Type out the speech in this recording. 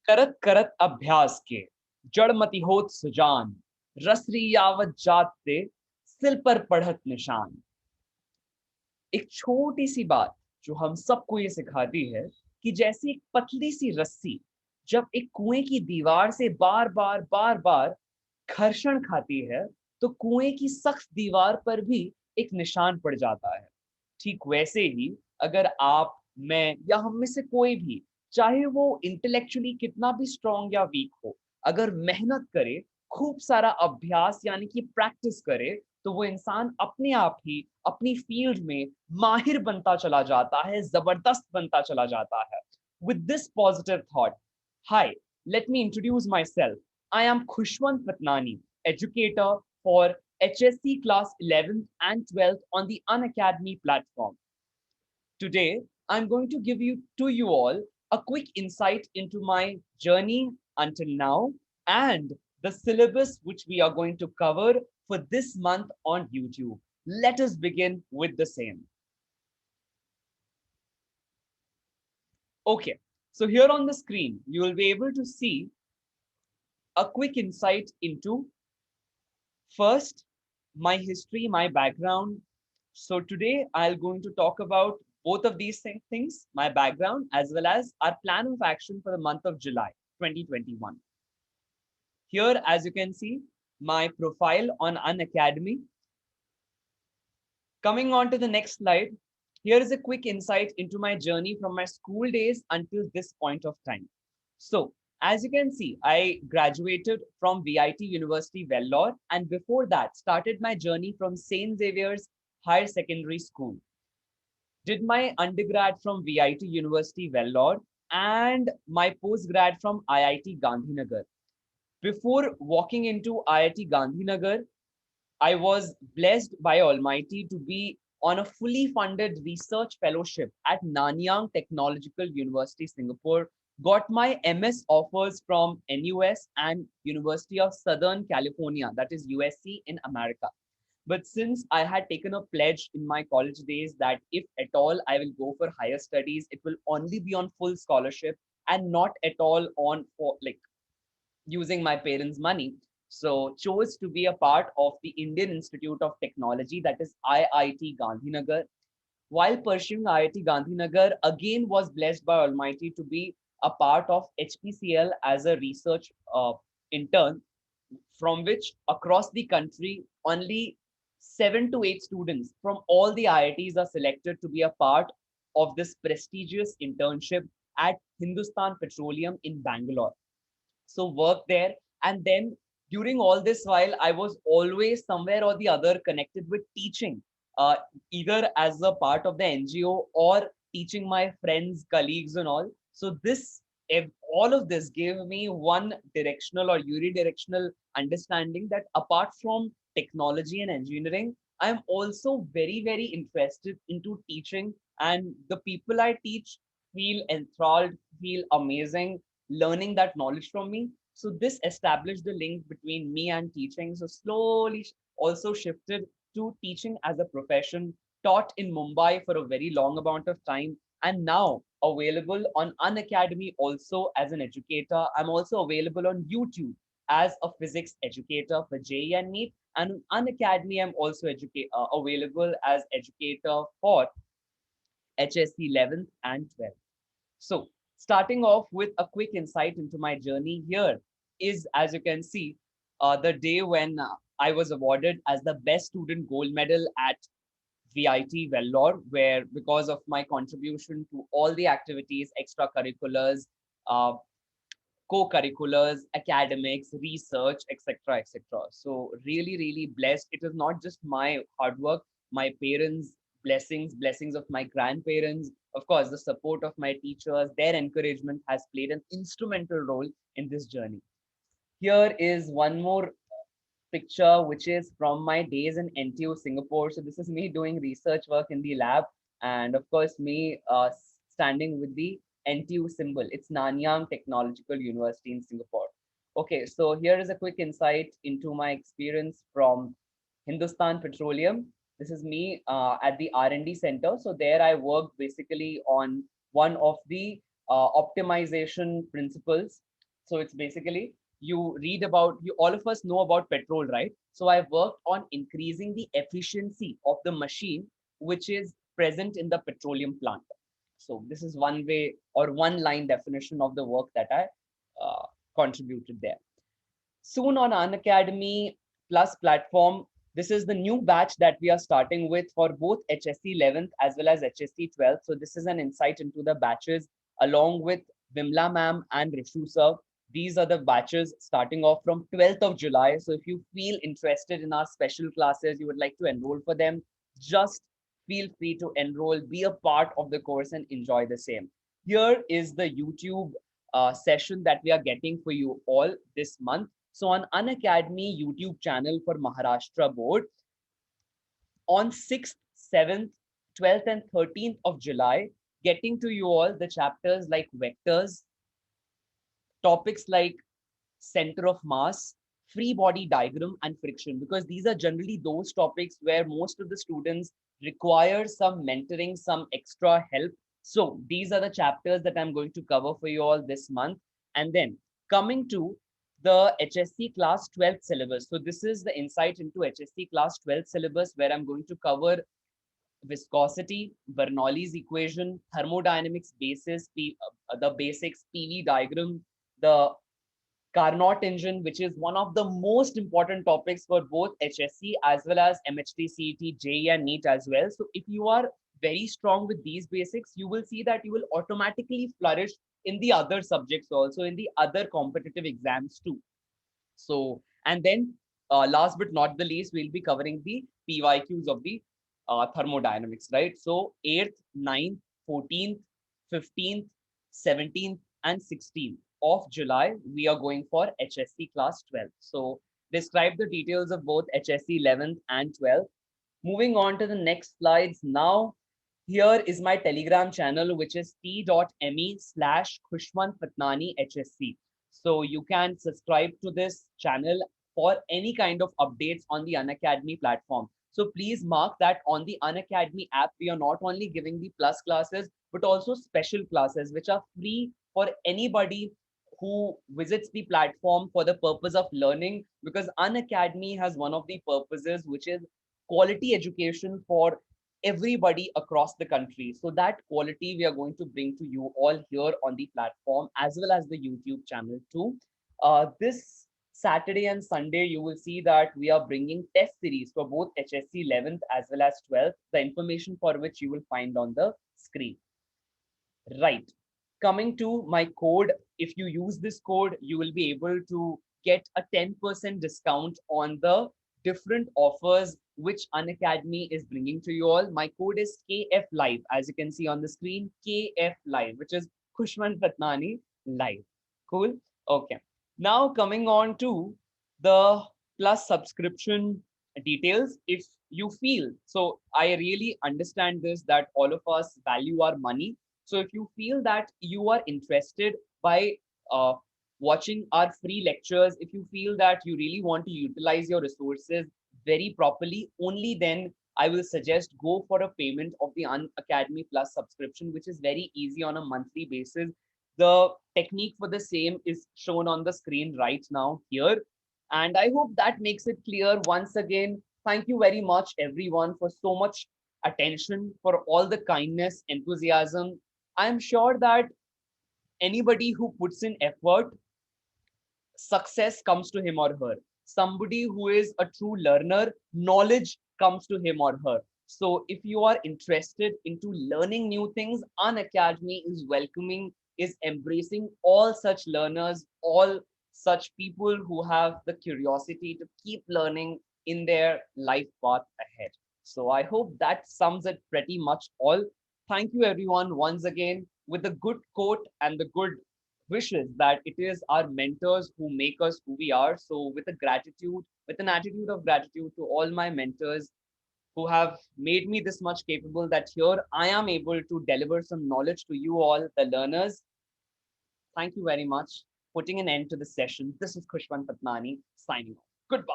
करत करत अभ्यास के जड़मति होत सुजान रसरी यावत जात ते सिल पर पढ़त निशान। एक छोटी सी बात जो हम सबको ये सिखाती है कि जैसे एक पतली सी रस्सी जब एक कुएं की दीवार से बार बार घर्षण खाती है तो कुएं की सख्त दीवार पर भी एक निशान पड़ जाता है। ठीक वैसे ही अगर आप, मैं या हम में से कोई भी, चाहे वो इंटेलेक्चुअली कितना भी स्ट्रांग या वीक हो, अगर मेहनत करे, खूब सारा अभ्यास यानी कि प्रैक्टिस करे, तो वो इंसान अपने आप ही अपनी फील्ड में माहिर बनता चला जाता है, जबरदस्त बनता चला जाता है। With this positive thought, hi, let me introduce myself. I am Khushwant Fatnani, educator for HSC class 11th and 12th on the Unacademy platform. Today, I'm going to give you all a quick insight into my journey until now and the syllabus which we are going to cover for this month on YouTube. Let us begin with the same. Okay, so here on the screen, you will be able to see a quick insight into first my history, my background. So today I'll going to talk about both of these things, my background as well as our plan of action for the month of July 2021. Here, as you can see, my profile on Unacademy. Coming on to the next slide, here is a quick insight into my journey from my school days until this point of time. So, as you can see, I graduated from VIT University, Vellore, and before that, started my journey from St. Xavier's Higher Secondary School. Did my undergrad from VIT University, Vellore, and my postgrad from IIT Gandhinagar. Before walking into IIT Gandhinagar, I was blessed by Almighty to be on a fully funded research fellowship at Nanyang Technological University, Singapore. Got my MS offers from NUS and University of Southern California, that is USC in America. But since I had taken a pledge in my college days that if at all I will go for higher studies, it will only be on full scholarship and not at all on for like using my parents' money. So chose to be a part of the Indian Institute of Technology, that is IIT Gandhinagar. While pursuing IIT Gandhinagar, again was blessed by Almighty to be a part of HPCL as a research intern, from which across the country only 7 to 8 students from all the IITs are selected to be a part of this prestigious internship at Hindustan Petroleum in Bangalore. So work there, and then during all this while I was always somewhere or the other connected with teaching, uh, either as a part of the NGO or teaching my friends, colleagues and all. So this, if all of this gave me one directional or unidirectional understanding that apart from technology and engineering, I am also very interested into teaching, and the people I teach feel enthralled, feel amazing learning that knowledge from me. So this established the link between me and teaching. So slowly also shifted to teaching as a profession, taught in Mumbai for a very long amount of time, and now available on Unacademy also as an educator. I'm also available on YouTube as a physics educator for JEE and NEET. And on Unacademy, I'm also available as educator for HSC 11th and 12th. So, starting off with a quick insight into my journey, here is, as you can see, the day when I was awarded as the best student gold medal at VIT Vellore, where because of my contribution to all the activities, extracurriculars, uh, co-curriculars, academics, research, etc., etc. So really blessed. It is not just my hard work, my parents' blessings, blessings of my grandparents, of course, the support of my teachers, their encouragement has played an instrumental role in this journey. Here is one more picture, which is from my days in NTU Singapore. So this is me doing research work in the lab, and of course me standing with the NTU symbol. It's Nanyang Technological University in Singapore. Okay, so here is a quick insight into my experience from Hindustan Petroleum. This is me at the R&D center. So there I worked basically on one of the optimization principles So it's basically you read about you all of us know about petrol, right? So I worked on increasing the efficiency of the machine which is present in the petroleum plant. So this is one way or one line definition of the work that I contributed there. Soon on Unacademy Plus platform, this is the new batch that we are starting with for both HSC 11th as well as HSC 12th. So this is an insight into the batches along with Vimla ma'am and Rishu sir. These are the batches starting off from 12th of July. So if you feel interested in our special classes, you would like to enroll for them, just feel free to enroll, be a part of the course and enjoy the same. Here is the YouTube session that we are getting for you all this month. So on Unacademy YouTube channel for Maharashtra Board, on 6th, 7th, 12th and 13th of July, getting to you all the chapters like vectors, topics like center of mass, free body diagram and friction, because these are generally those topics where most of the students require some mentoring, some extra help. So these are the chapters that I'm going to cover for you all this month. And then coming to the HSC class 12th syllabus. So this is the insight into HSC class 12th syllabus where I'm going to cover viscosity, Bernoulli's equation, thermodynamics basis, the basics, PV diagram, the Carnot engine, which is one of the most important topics for both HSC as well as MHT, CET, JEE and NEET as well. So if you are very strong with these basics, you will see that you will automatically flourish in the other subjects also, in the other competitive exams too. So, and then last but not the least, we'll be covering the PYQs of the thermodynamics, right? So 8th, 9th, 14th, 15th, 17th, and 16th of July, we are going for HSC class 12. So describe the details of both HSC 11th and 12th. Moving on to the next slides now. Here is my Telegram channel, which is t.me/Khushwant Fatnani HSC. So you can subscribe to this channel for any kind of updates on the Unacademy platform. So please mark that on the Unacademy app, we are not only giving the plus classes, but also special classes, which are free for anybody who visits the platform for the purpose of learning, because Unacademy has one of the purposes, which is quality education for everybody across the country. So that quality we are going to bring to you all here on the platform as well as the YouTube channel too. This Saturday and Sunday, you will see that we are bringing test series for both HSC 11th as well as 12th, the information for which you will find on the screen. Right. Coming to my code, if you use this code, you will be able to get a 10% discount on the different offers which Unacademy is bringing to you all. My code is KF Live, as you can see on the screen, KF Live, which is Khushwant Fatnani Live. Cool. Okay. Now coming on to the plus subscription details. If you feel, so I really understand this, that all of us value our money. So if you feel that you are interested by watching our free lectures, if you feel that you really want to utilize your resources very properly, only then I will suggest go for a payment of the Unacademy Plus subscription, which is very easy on a monthly basis. The technique for the same is shown on the screen right now here. And I hope that makes it clear. Once again, thank you very much, everyone, for so much attention, for all the kindness, enthusiasm. I'm sure that anybody who puts in effort, success comes to him or her. Somebody who is a true learner, knowledge comes to him or her. So if you are interested into learning new things, Unacademy is welcoming, is embracing all such learners, all such people who have the curiosity to keep learning in their life path ahead. So I hope that sums it pretty much all. Thank you everyone once again, with the good quote and the good wishes that it is our mentors who make us who we are. So with a gratitude, with an attitude of gratitude to all my mentors who have made me this much capable, that here I am able to deliver some knowledge to you all, the learners. Thank you very much. Putting an end to the session. This is Khushwant Fatnani signing off. Goodbye.